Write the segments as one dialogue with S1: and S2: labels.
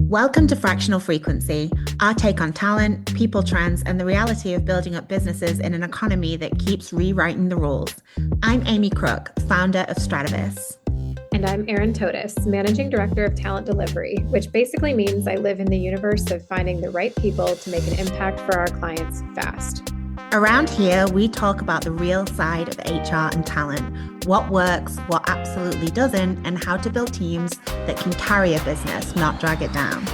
S1: Welcome to Fractional Frequency, our take on talent, people trends, and the reality of building up businesses in an economy that keeps rewriting the rules. I'm Amy Crook, founder of STRATIVIS.
S2: And I'm Erin Totis, Managing Director of Talent Delivery, which basically means I live in the universe of finding the right people to make an impact for our clients fast.
S1: Around here, we talk about the real side of HR and talent, what works, what absolutely doesn't, and how to build teams that can carry a business, not drag it down.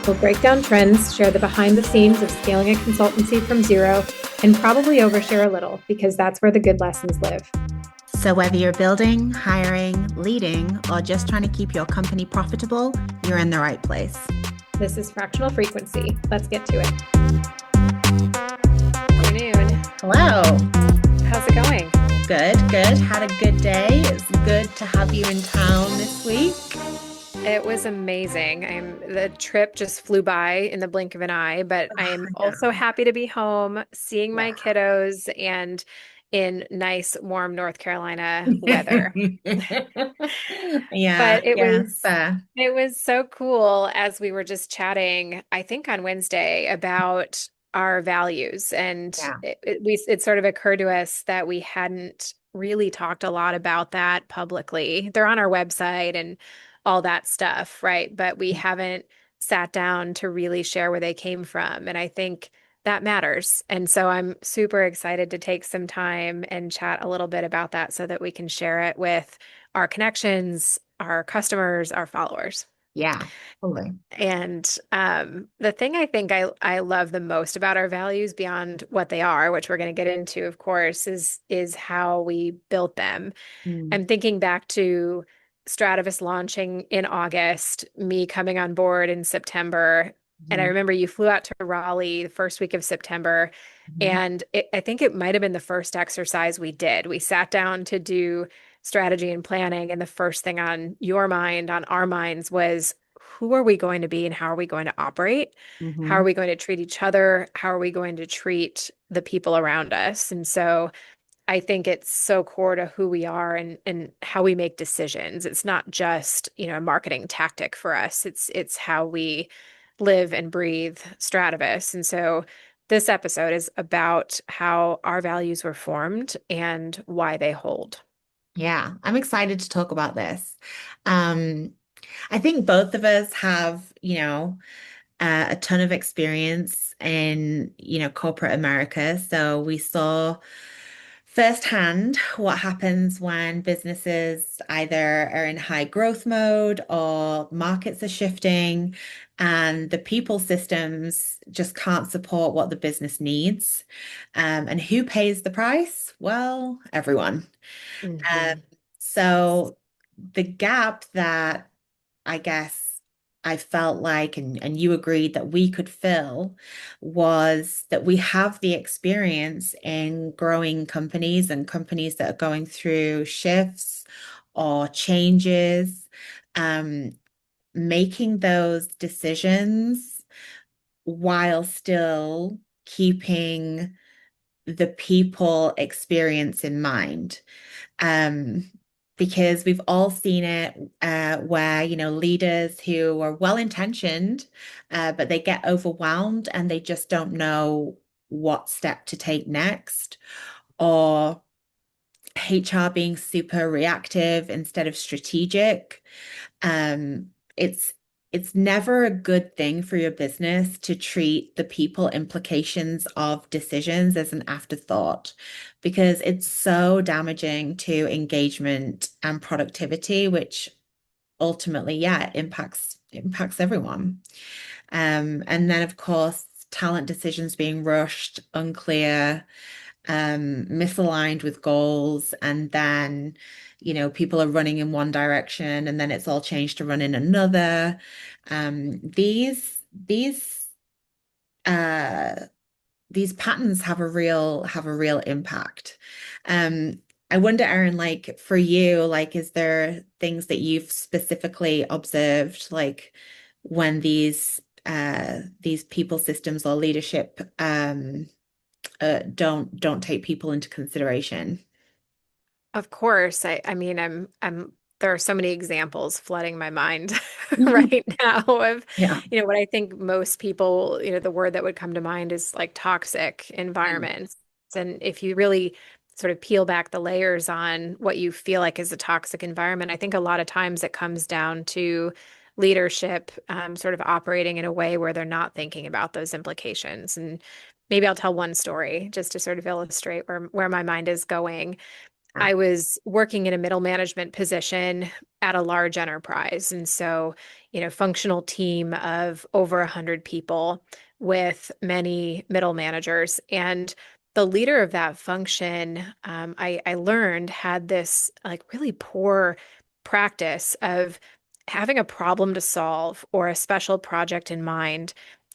S2: We'll break down trends, share the behind the scenes of scaling a consultancy from zero, and probably overshare a little because that's where the good lessons live.
S1: So whether you're building, hiring, leading, or just trying to keep your company profitable, you're in the right place.
S2: This is Fractional Frequency. Let's get to it. Afternoon.
S1: Hello.
S2: How's it going?
S1: Good, good. Had a good day. It's good to have you in town this week.
S2: It was amazing. The trip just flew by in the blink of an eye, but I'm also happy to be home, seeing my kiddos and in nice, warm North Carolina weather.
S1: Yeah,
S2: But it
S1: yeah,
S2: was
S1: fair.
S2: it was so cool as we were just chatting, I think on Wednesday, about our values. And
S1: Yeah.
S2: it sort of occurred to us that we hadn't really talked a lot about that publicly. They're on our website and all that stuff, right? But we haven't sat down to really share where they came from. And I think that matters. And so I'm super excited to take some time and chat a little bit about that so that we can share it with our connections, our customers, our followers.
S1: Yeah, totally.
S2: And the thing I think I love the most about our values beyond what they are, which we're going to get into, of course, is how we built them.
S1: Mm.
S2: I'm thinking back to Stratavis launching in August, me coming on board in September. And I
S1: Mhm.
S2: remember you flew out to Raleigh the first week of September.
S1: Mhm.
S2: And I think it might have been the first exercise we did. We sat down to do strategy and planning. And the first thing on your mind, on our minds, was who are we going to be and how are we going to operate? How are
S1: Mhm.
S2: we going to treat each other? How are we going to treat the people around us? And so I think it's so core to who we are and how we make decisions. It's not just, a marketing tactic for us. It's how we live and breathe Stratavis. And so this episode is about how our values were formed and why they hold.
S1: Yeah, I'm excited to talk about this. Um, I think both of us have, a ton of experience in, corporate America. So we saw firsthand what happens when businesses either are in high growth mode or markets are shifting and the people systems just can't support what the business needs. And who pays the price? Well, everyone. Um,
S2: Hmm.
S1: so the gap that I guess I felt like, and you agreed that we could fill, was that we have the experience in growing companies and companies that are going through shifts or changes, um, making those decisions while still keeping the people experience in mind. Um, because we've all seen it where, leaders who are well-intentioned, but they get overwhelmed and they just don't know what step to take next, or HR being super reactive instead of strategic. Um, it's it's never a good thing for your business to treat the people implications of decisions as an afterthought because it's so damaging to engagement and productivity, which ultimately, yeah, impacts everyone. And then of course, talent decisions being rushed, unclear, misaligned with goals, and then, people are running in one direction and then it's all changed to run in another. These uh these patterns have a real impact. I wonder, Erin, like for you, like is there things that you've specifically observed, like when these people systems or leadership don't take people into consideration?
S2: Of course. I mean, I'm there are so many examples flooding my mind
S1: Mhm.
S2: right now of,
S1: Yeah.
S2: what I think most people, the word that would come to mind is like toxic
S1: Mm.
S2: environments. And if you really sort of peel back the layers on what you feel like is a toxic environment, I think a lot of times it comes down to leadership, sort of operating in a way where they're not thinking about those implications. And maybe I'll tell one story just to sort of illustrate where my mind is going.
S1: Yeah.
S2: I was working in a middle management position at a large enterprise. And so, functional team of over 100 people with many middle managers. And the leader of that function, I learned had this like really poor practice of having a problem to solve or a special project in mind.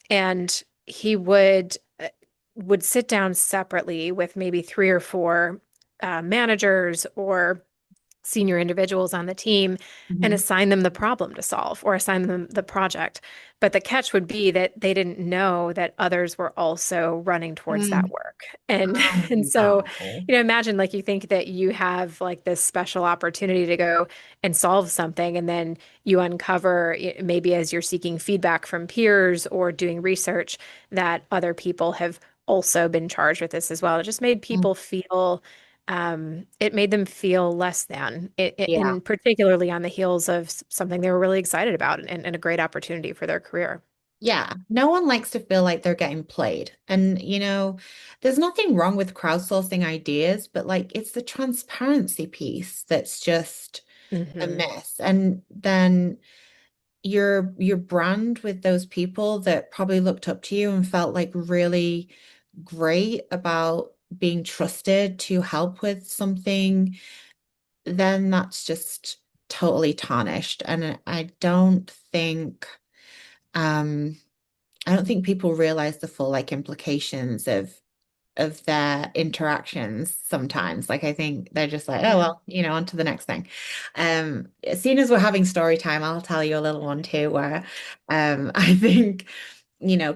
S2: And he would sit down separately with maybe three or four managers or senior individuals on the team and
S1: Mhm.
S2: assign them the problem to solve or assign them the project. But the catch would be that they didn't know that others were also running towards that
S1: Mm.
S2: work. And
S1: Oh,
S2: and so,
S1: no.
S2: imagine like you think that you have like this special opportunity to go and solve something, and then you uncover maybe as you're seeking feedback from peers or doing research that other people have also been charged with this as well. It just made
S1: Mm.
S2: people feel it made them feel less than,
S1: Yeah.
S2: and particularly on the heels of something they were really excited about and a great opportunity for their career.
S1: Yeah. No one likes to feel like they're getting played. And, there's nothing wrong with crowdsourcing ideas, but like it's the transparency piece that's just a
S2: Hmm.
S1: mess. And then your brand with those people that probably looked up to you and felt like really great about being trusted to help with something, then that's just totally tarnished. And um I don't think people realize the full like implications of their interactions sometimes. Like I think they're just like, oh
S2: Yeah.
S1: well, on to the next thing. Seeing as we're having story time, I'll tell you a little one too, where I think,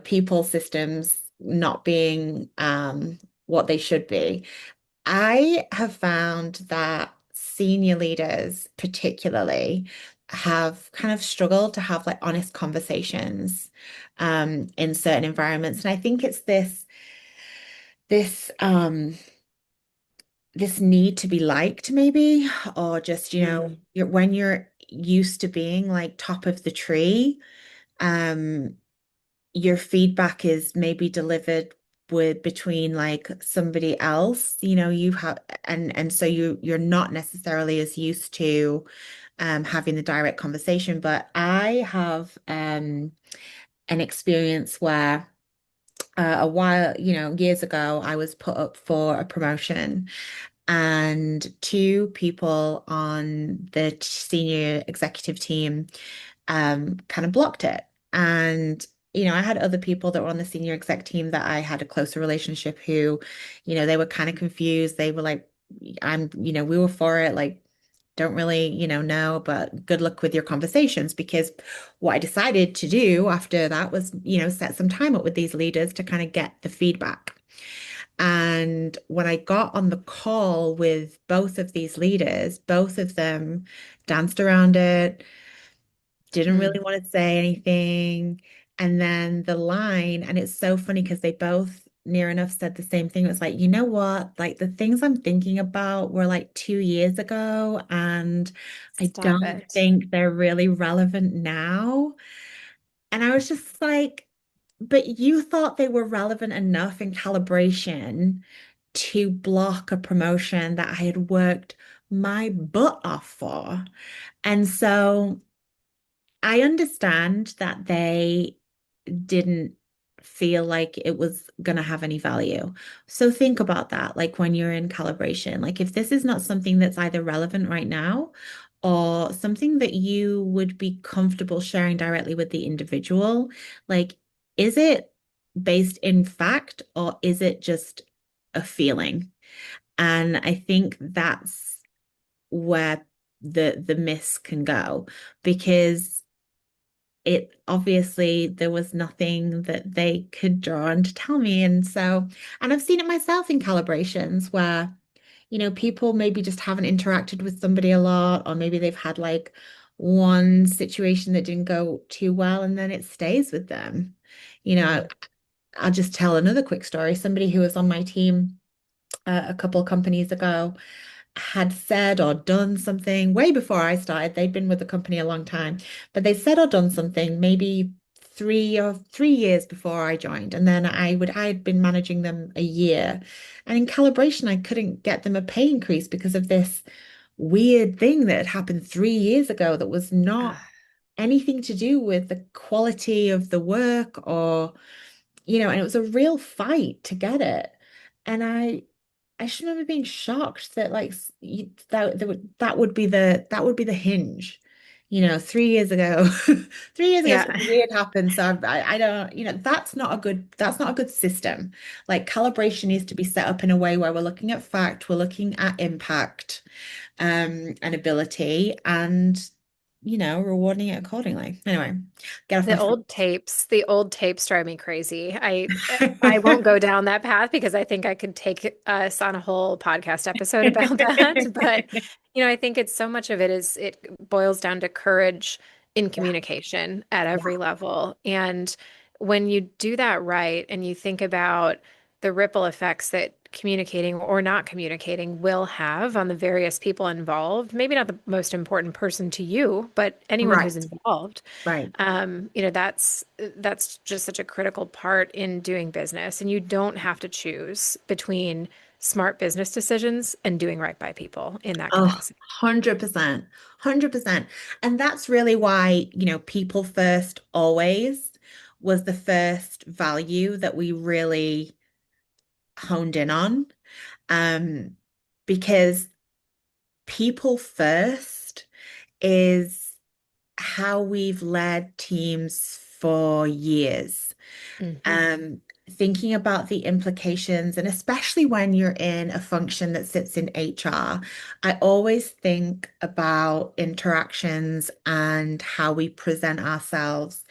S1: people systems not being what they should be. I have found that senior leaders particularly have kind of struggled to have like honest conversations in certain environments. And I think it's this this need to be liked maybe, or just,
S2: Mm.
S1: when you're used to being like top of the tree, um, your feedback is maybe delivered with between like somebody else, you have and so you're not necessarily as used to having the direct conversation. But I have an experience where a while, years ago, I was put up for a promotion, and two people on the senior executive team kind of blocked it. And, I had other people that were on the senior exec team that I had a closer relationship who, they were kind of confused. They were like, we were for it, like, don't really, know, but good luck with your conversations. Because what I decided to do after that was, set some time up with these leaders to kind of get the feedback. And when I got on the call with both of these leaders, both of them danced around it, didn't really
S2: Mm.
S1: want to say anything. And then the line, and it's so funny because they both near enough said the same thing. It was like, you know what? Like the things I'm thinking about were like 2 years ago, and I
S2: Stop
S1: don't
S2: it.
S1: think they're really relevant now. And I was just like, but you thought they were relevant enough in calibration to block a promotion that I had worked my butt off for. And so I understand that they didn't feel like it was going to have any value. So think about that, like when you're in calibration, like if this is not something that's either relevant right now or something that you would be comfortable sharing directly with the individual, like is it based in fact or is it just a feeling? And I think that's where the miss can go, because it obviously there was nothing that they could draw on to tell me. And so, and I've seen it myself in calibrations where, people maybe just haven't interacted with somebody a lot, or maybe they've had like one situation that didn't go too well, and then it stays with them. You know,
S2: Mm.
S1: I'll just tell another quick story. Somebody who was on my team a couple of companies ago had said or done something way before I started. They'd been with the company a long time, but they said or done something maybe 3 years before I joined. And then I had been managing them a year. And in calibration, I couldn't get them a pay increase because of this weird thing that had happened 3 years ago that was not
S2: Ah,
S1: anything to do with the quality of the work or, and it was a real fight to get it. And I just remember being shocked that like that would be the hinge. 3 years ago, 3 years ago,
S2: yeah.
S1: something weird happened. So I don't, that's not a good system. Like calibration needs to be set up in a way where we're looking at fact, we're looking at impact, and ability, and rewarding it accordingly. Anyway, get off my
S2: The old tapes drive me crazy. I won't go down that path because I think I could take us on a whole podcast episode about that. But,
S1: soapbox.
S2: I think it's so much of it is it boils down to courage in
S1: Yeah,
S2: communication at
S1: yeah,
S2: every level. And when you do that right and you think about the ripple effects that communicating or not communicating will have on the various people involved, maybe not the most important person to you, but anyone who's
S1: right,
S2: involved.
S1: right.
S2: That's just such a critical part in doing business, and you don't have to choose between smart business decisions and doing right by people in that
S1: Oh,
S2: capacity.
S1: 100%, 100%. And that's really why, people first always was the first value that we really honed in on. Um, because people first is how we've led teams for years.
S2: Hmm.
S1: um, Thinking about the implications, and especially when you're in a function that sits in HR, I always think about interactions and how we present ourselves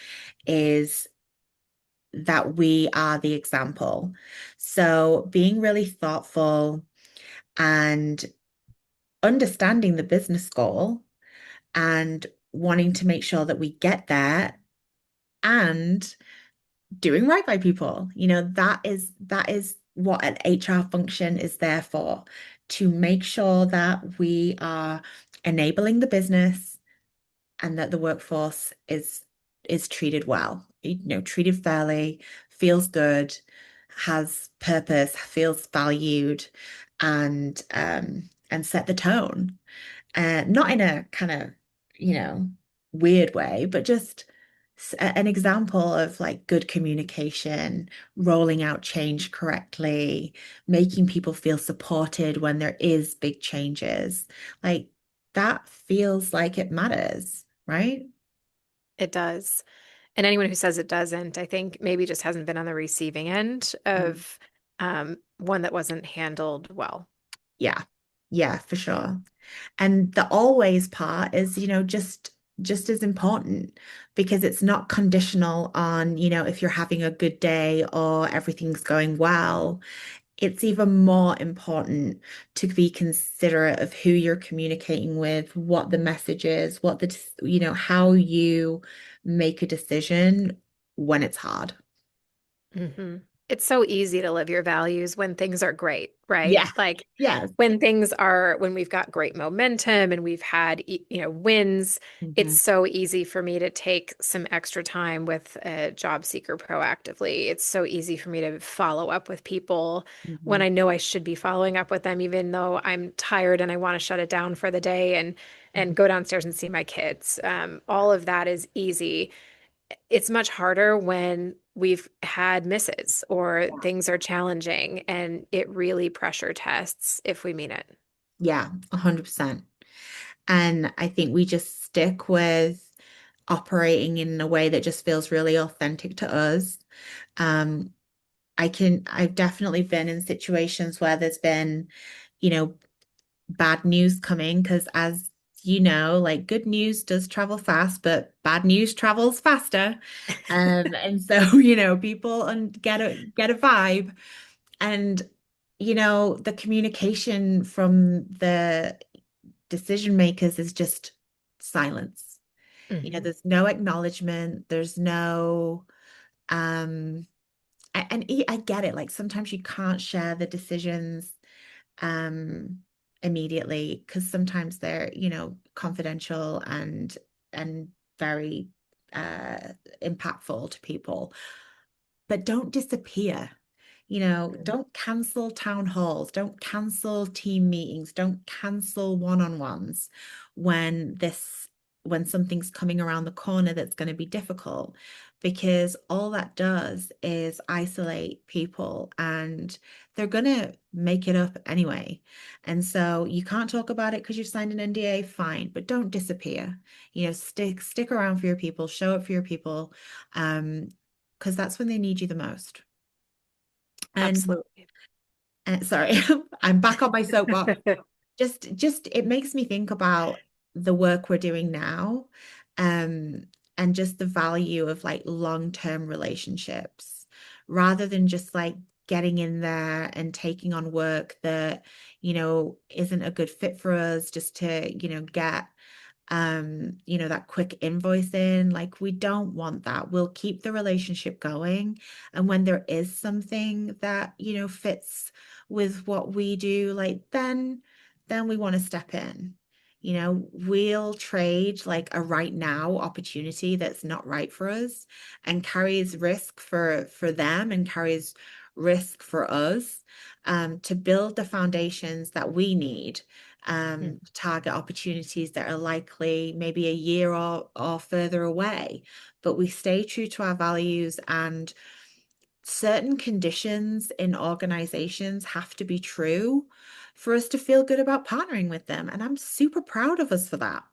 S1: is that we are the example. So being really thoughtful and understanding the business goal and wanting to make sure that we get there and doing right by people. That is what an HR function is there for, to make sure that we are enabling the business and that the workforce is treated well, treated fairly, feels good, has purpose, feels valued, and set the tone. Not in a kind of, you know, weird way, but just an example of like good communication, rolling out change correctly, making people feel supported when there is big changes. Like that feels like it matters, right?
S2: It does. And anyone who says it doesn't, I think maybe just hasn't been on the receiving end
S1: Mm.
S2: of one that wasn't handled well.
S1: Yeah. Yeah, for sure. And the always part is, just as important because it's not conditional on, if you're having a good day or everything's going well. It's even more important to be considerate of who you're communicating with, what the message is, how you make a decision when it's hard.
S2: Hmm. It's so easy to live your values when things are great, right?
S1: Yeah.
S2: Like
S1: Yes.
S2: when we've got great momentum and we've had, wins, it's
S1: Hmm.
S2: so easy for me to take some extra time with a job seeker proactively. It's so easy for me to follow up with people when
S1: Hmm.
S2: I know I should be following up with them, even though I'm tired and I want to shut it down for the day and go downstairs and see my kids. All of that is easy. It's much harder when we've had misses or
S1: Yeah.
S2: things are challenging and it really pressure tests if we mean it.
S1: Yeah, 100%. And I think we just stick with operating in a way that just feels really authentic to us. Um, I've definitely been in situations where there's been, you know, bad news coming because as like good news does travel fast, but bad news travels faster. And so, people get a vibe. And, the communication from the decision makers is just silence.
S2: Hmm.
S1: There's no acknowledgement, there's no I get it. Like sometimes you can't share the decisions um immediately because sometimes they're, confidential and very uh impactful to people. But don't disappear. Don't cancel town halls, don't cancel team meetings, don't cancel one-on-ones when this when something's coming around the corner that's going to be difficult, because all that does is isolate people and they're going to make it up anyway. And so you can't talk about it because you've signed an NDA, fine, but don't disappear. Stick around for your people, show up for your people, um, because that's when they need you the most. And
S2: Absolutely.
S1: sorry, I'm back on my soapbox. Just it makes me think about the work we're doing now, um, and just the value of like long-term relationships rather than just like getting in there and taking on work that, isn't a good fit for us just to, get that quick invoice in. Like we don't want that. We'll keep the relationship going. And when there is something that, fits with what we do, like then we want to step in. We'll trade like a right now opportunity that's not right for us and carries risk for them and carries risk for us, to build the foundations that we need, target opportunities that are likely maybe a year or further away. But we stay true to our values, and certain conditions in organizations have to be true for us to feel good about partnering with them. And I'm super proud of us for that.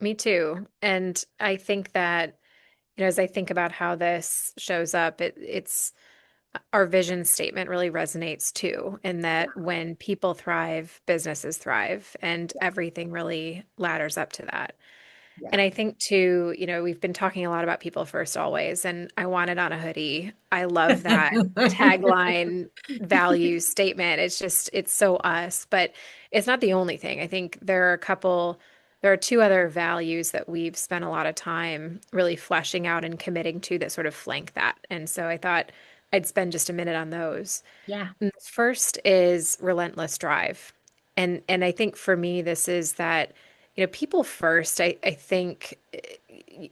S2: Me too. And I think that, as I think about how this shows up, it's our vision statement really resonates too, in that when people thrive, businesses thrive, and everything really ladders up to that.
S1: Yeah.
S2: And I think too, we've been talking a lot about people first always, and I want it on a hoodie. I love that tagline value statement. It's so us, but it's not the only thing. I think there are two other values that we've spent a lot of time really fleshing out and committing to that sort of flank that. And so I thought I'd spend just a minute on those.
S1: Yeah.
S2: And the first is relentless drive. And I think for me, this is that, people first, I think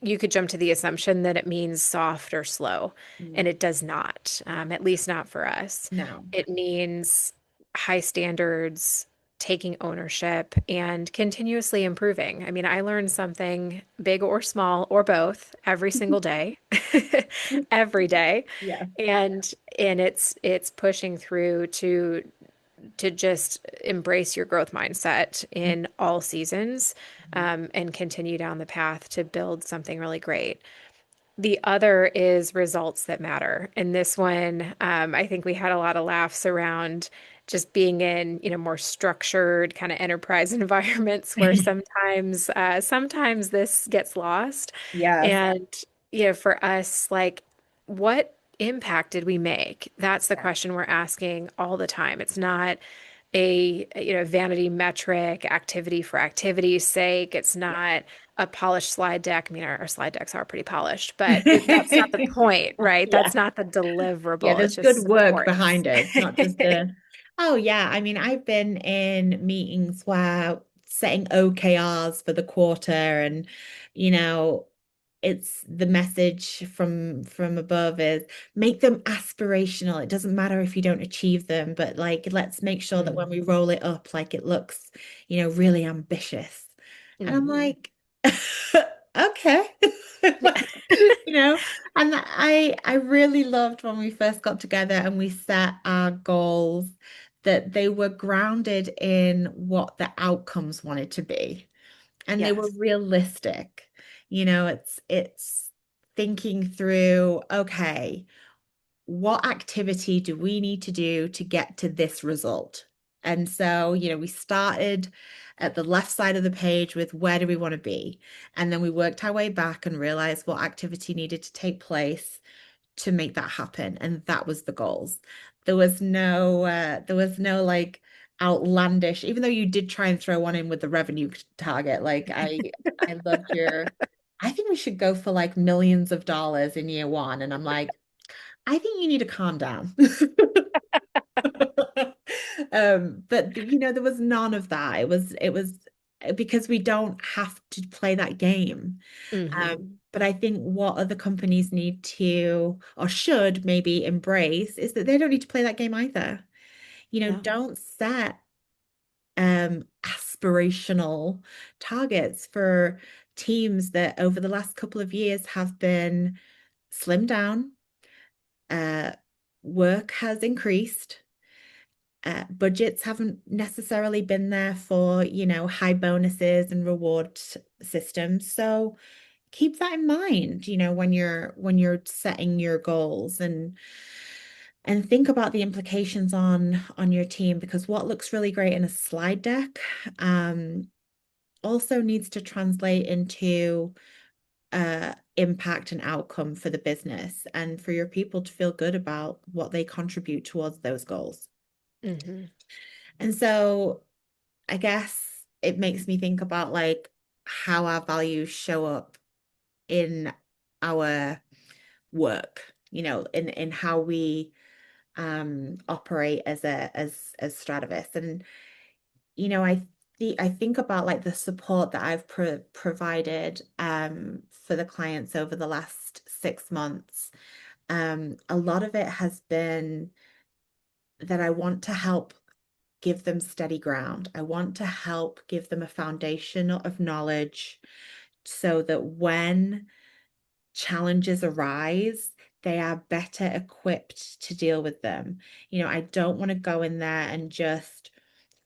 S2: you could jump to the assumption that it means soft or slow, and
S1: Mm.
S2: it does not, at least not for us.
S1: No.
S2: It means high standards, taking ownership, and continuously improving. I mean, I learn something big or small or both every single day, every day.
S1: Yeah.
S2: And it's pushing through to just embrace your growth mindset in all seasons, and continue down the path to build something really great. The other is results that matter. And this one, I think we had a lot of laughs around just being in, more structured kind of enterprise environments where sometimes this gets lost.
S1: Yes.
S2: And, for us, like, what impact did we make? That's the
S1: Yeah.
S2: question we're asking all the time. It's not a vanity metric, activity for activity's sake. It's
S1: Yeah.
S2: not a polished slide deck. I mean, our slide decks are pretty polished, but that's not the point, right?
S1: Yeah.
S2: That's not the
S1: Yeah,
S2: deliverable.
S1: there's
S2: It's
S1: good
S2: just
S1: work
S2: supports.
S1: behind it. It's not just a, oh yeah. I mean, I've been in meetings where setting OKRs for the quarter and, you know, it's the message from above is make them aspirational. It doesn't matter if you don't achieve them, but like let's make sure that when
S2: Mm.
S1: we roll it up, like it looks, really ambitious. And I'm
S2: Mhm.
S1: like, okay. Like, and I really loved when we first got together and we set our goals, that they were grounded in what the outcomes wanted to be, and they were
S2: Yes.
S1: realistic. It's thinking through, okay, what activity do we need to do to get to this result? And so, we started at the left side of the page with where do we want to be? And then we worked our way back and realized what activity needed to take place to make that happen. And that was the goals. there was no like outlandish, even though you did try and throw one in with the revenue target. Like I loved your, I think we should go for like millions of dollars in year one. And I'm like, I think you need to calm down. But you know, there was none of that. It was because we don't have to play that game.
S2: Hmm.
S1: But I think what other companies need to or should maybe embrace is that they don't need to play that game either. You know,
S2: Yeah.
S1: don't set aspirational targets for teams that over the last couple of years have been slimmed down. Uh, Work has increased. Budgets haven't necessarily been there for, you know, high bonuses and reward systems. So keep that in mind, you know, when you're setting your goals and think about the implications on your team because what looks really great in a slide deck also needs to translate into impact and outcome for the business and for your people to feel good about what they contribute towards those goals.
S2: Hmm.
S1: And so I guess it makes me think about like how our values show up in our work, you know, in how we operate as as Stratavis. And you know, I think about like the support that I've provided for the clients over the last 6 months. A lot of it has been that I want to help give them steady ground. I want to help give them a foundation of knowledge so that when challenges arise, they are better equipped to deal with them. You know, I don't want to go in there and just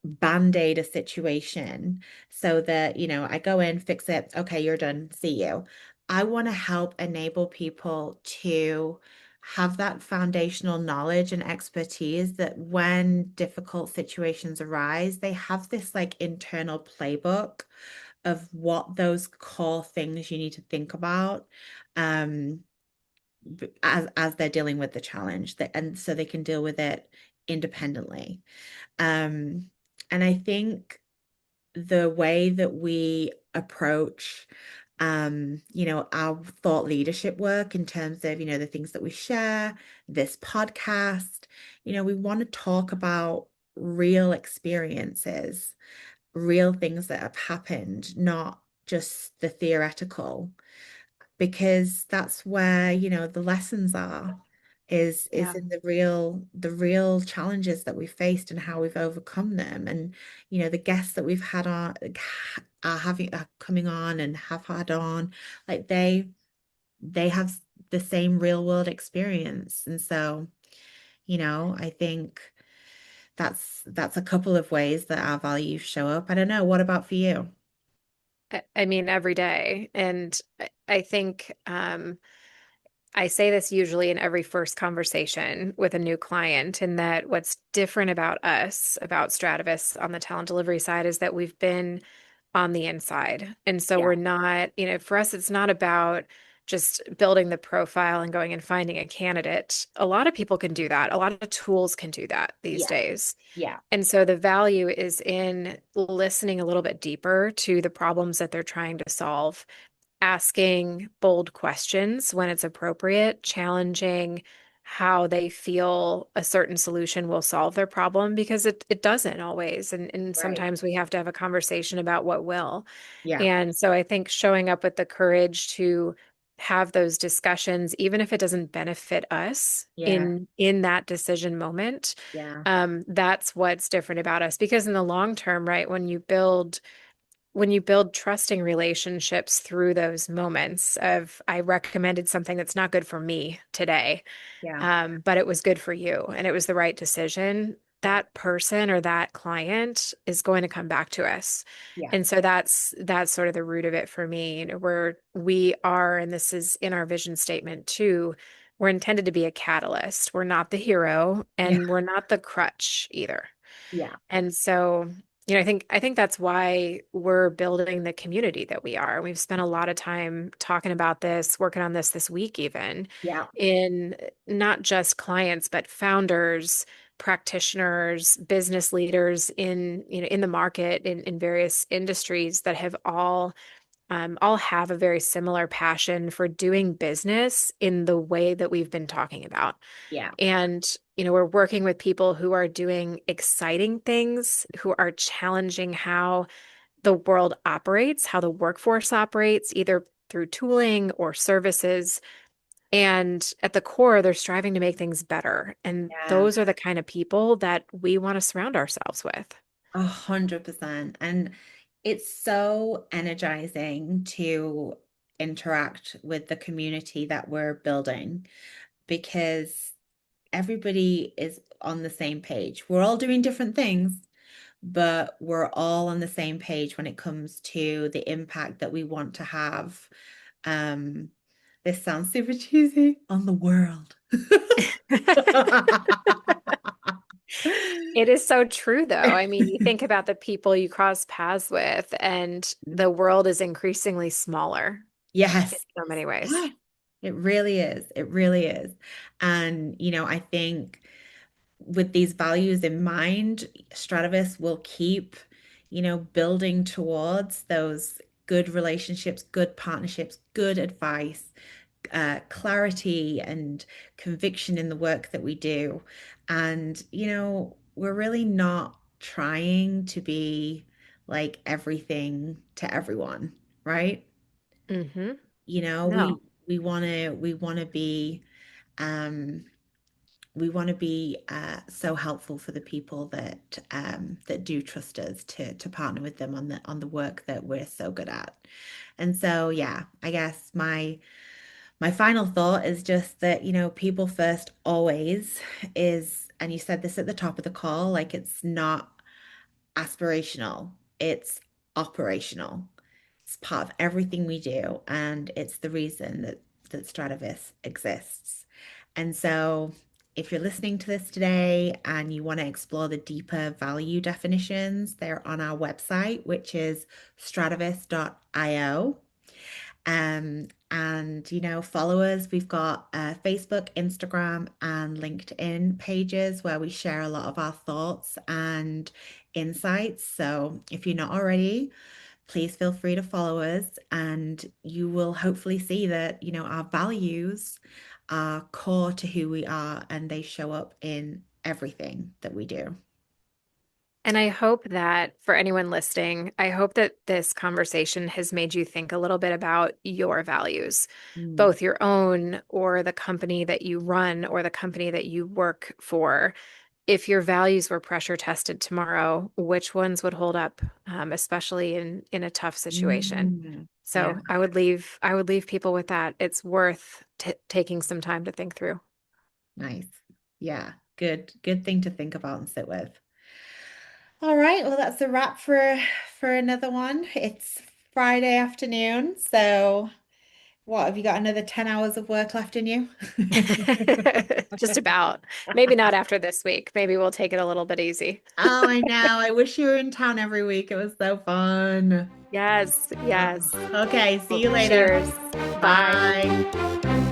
S1: band-aid a situation so that, you know, I go in, fix it, okay, you're done, see you. I want to help enable people to have that foundational knowledge and expertise that when difficult situations arise, they have this like internal playbook of what those core things you need to think about. Um, as they're dealing with the challenge that and so they can deal with it independently. Um, and I think the way that we approach you know, our thought leadership work in terms of, you know, the things that we share, this podcast, you know, we want to talk about real experiences, real things that have happened, not just the theoretical because that's where, you know, the lessons are is
S2: Yeah.
S1: in the real challenges that we faced and how we've overcome them. And, you know, the guests that we've had on are coming on and have had on, like they have the same real world experience. And so, you know, I think that's a couple of ways that our values show up. I don't know, what about for you?
S2: I mean, every day. And I think I say this usually in every first conversation with a new client, in that what's different about us, about Stratavis on the talent delivery side, is that we've been on the inside. And so
S1: Yeah,
S2: we're not, you know, for us, it's not about just building the profile and going and finding a candidate. A lot of people can do that. A lot of tools can do that these
S1: yeah,
S2: days.
S1: yeah,
S2: And so the value is in listening a little bit deeper to the problems that they're trying to solve, asking bold questions when it's appropriate, challenging how they feel a certain solution will solve their problem, because it doesn't always. And
S1: right.
S2: sometimes we have to have a conversation about what will.
S1: Yeah,
S2: And so I think showing up with the courage to have those discussions, even if it doesn't benefit us
S1: yeah,
S2: in that decision moment,
S1: yeah,
S2: that's what's different about us. Because in the long term, right, when you build trusting relationships through those moments of, I recommended something that's not good for me today,
S1: yeah,
S2: but it was good for you and it was the right decision,
S1: yeah.
S2: that person or that client is going to come back to us.
S1: Yeah.
S2: And so that's sort of the root of it for me, you know, where we are, and this is in our vision statement too, we're intended to be a catalyst. We're not the hero
S1: Yeah.
S2: and we're not the crutch either.
S1: Yeah.
S2: And so I think that's why we're building the community that we are. We've spent a lot of time talking about this, working on this week even,
S1: Yeah.
S2: in not just clients, but founders, practitioners, business leaders in the market in various industries that have all have a very similar passion for doing business in the way that we've been talking about.
S1: Yeah.
S2: And, we're working with people who are doing exciting things, who are challenging how the world operates, how the workforce operates, either through tooling or services. And at the core, they're striving to make things better. And
S1: Yeah.
S2: those are the kind of people that we want to surround ourselves with.
S1: 100%. And it's so energizing to interact with the community that we're building because everybody is on the same page. We're all doing different things, but we're all on the same page when it comes to the impact that we want to have. Um, this sounds super cheesy on the world.
S2: It is so true, though. I mean, you think about the people you cross paths with, and the world is increasingly smaller in
S1: Yes.
S2: so many ways.
S1: Yeah, it really is. It really is. And, I think with these values in mind, Stratavis will keep, building towards those good relationships, good partnerships, good advice, clarity and conviction in the work that we do. And, we're really not trying to be like everything to everyone, right?
S2: Hmm.
S1: You know,
S2: No.
S1: we want to be um so helpful for the people that do trust us to partner with them on the work that we're so good at. And so yeah, I guess my final thought is just that, people first always is, and you said this at the top of the call, like it's not aspirational, it's operational. It's part of everything we do, and it's the reason that Stratavis exists. And so, if you're listening to this today and you want to explore the deeper value definitions, they're on our website, which is stratavis.io. And follow us. We've got Facebook, Instagram, and LinkedIn pages where we share a lot of our thoughts and insights. So if you're not already, please feel free to follow us, and you will hopefully see that, our values are core to who we are and they show up in everything that we do.
S2: And I hope that for anyone listening, I hope that this conversation has made you think a little bit about your values,
S1: Mm.
S2: both your own or the company that you run or the company that you work for. If your values were pressure tested tomorrow, which ones would hold up, especially in a tough situation?
S1: Mm. Yeah,
S2: So I would leave people with that. It's worth taking some time to think through.
S1: nice. Yeah, good thing to think about and sit with. All right, well, that's a wrap for another one. It's Friday afternoon, so what have you got another 10 hours of work left in you?
S2: Just about. Maybe not after this week. Maybe we'll take it a little bit easy.
S1: Oh, I know. I wish you were in town every week. It was so fun.
S2: Yes, yes.
S1: Okay, see
S2: Well,
S1: you later.
S2: cheers. Bye.
S1: Bye.